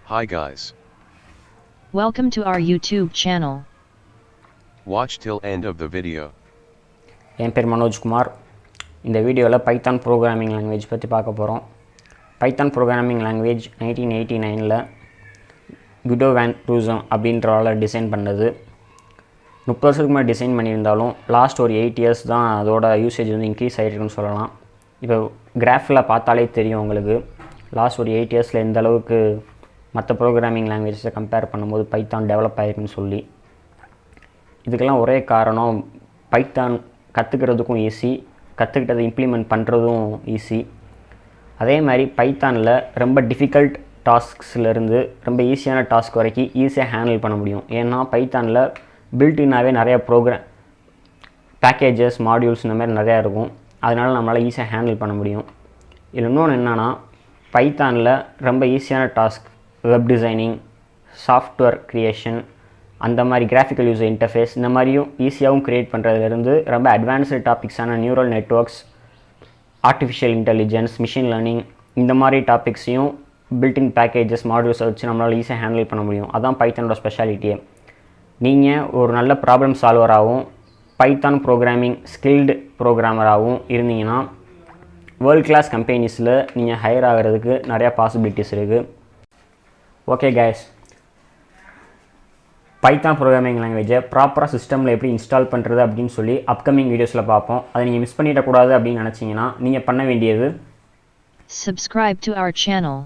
Hi guys. Welcome to our YouTube channel. Watch till end of the video. என் பேர் மனோஜ்குமார். இந்த வீடியோவில் Python programming language பற்றி பார்க்க போகிறோம். Python programming language 1989 Guido van Rossum அப்படின்றவால design பண்ணது. 30 வருஷத்துக்கு முன்னாடி டிசைன் பண்ணியிருந்தாலும் லாஸ்ட் ஒரு 8 இயர்ஸ் தான் அதோட யூசேஜ் வந்து இன்க்ரீஸ் ஆகிருக்குன்னு சொல்லலாம். இப்போ கிராஃபில் பார்த்தாலே தெரியும் உங்களுக்கு லாஸ்ட் ஒரு 8 இயர்ஸில் எந்த அளவுக்கு மற்ற ப்ரோக்ராமிங் லாங்குவேஜஸை கம்பேர் பண்ணும்போது பைத்தான் டெவலப் ஆகிருக்குன்னு சொல்லி. இதுக்கெல்லாம் ஒரே காரணம் பைத்தான் கற்றுக்கிறதுக்கும் ஈஸி, கற்றுக்கிட்டதை இம்ப்ளிமெண்ட் பண்ணுறதும் ஈஸி. அதே மாதிரி பைத்தானில் ரொம்ப டிஃபிகல்ட் டாஸ்க்ஸ்லேருந்து ரொம்ப ஈஸியான டாஸ்க் வரைக்கும் ஈஸியாக ஹேண்டில் பண்ண முடியும். ஏன்னா பைத்தானில் பில்ட்இன்னாகவே நிறையா பேக்கேஜஸ் மாடியூல்ஸ் இந்த மாதிரி நிறையா இருக்கும். அதனால் நம்மளால் ஈஸியாக ஹேண்டில் பண்ண முடியும். இதில் இன்னொன்று என்னென்னா பைத்தானில் ரொம்ப ஈஸியான task web designing, software creation, அந்த மாதிரி கிராஃபிக்கல் யூசர் இன்டர்ஃபேஸ் இந்த மாதிரியும் ஈஸியாகவும் க்ரியேட் பண்ணுறதுலேருந்து ரொம்ப அட்வான்ஸ்டு டாபிக்ஸான neural networks, artificial intelligence, machine learning இந்த மாதிரி டாபிக்ஸையும் பில்டின் பேக்கேஜஸ் மாடியூல்ஸை வச்சு நம்மளால் ஈஸியாக ஹேண்டில் பண்ண முடியும். அதுதான் பைத்தானோட ஸ்பெஷாலிட்டியே. நீங்கள் ஒரு நல்ல ப்ராப்ளம் சால்வராகவும் பைத்தான் ப்ரோக்ராமிங் ஸ்கில்டு ப்ரோக்ராமராகவும் இருந்தீங்கன்னா வேர்ல்ட் கிளாஸ் கம்பெனிஸில் நீங்கள் ஹையர் ஆகிறதுக்கு நிறையா பாசிபிலிட்டிஸ் இருக்குது. ஓகே கைஸ், பைத்தான் ப்ரோக்ராமிங் லாங்குவேஜை ப்ராப்பராக சிஸ்டமில் எப்படி இன்ஸ்டால் பண்ணுறது அப்படின்னு சொல்லி அப்கமிங் வீடியோஸில் பார்ப்போம். அதை நீங்கள் மிஸ் பண்ணிடக்கூடாது அப்படின்னு நினச்சிங்கன்னா நீங்கள் பண்ண வேண்டியது Subscribe to our channel.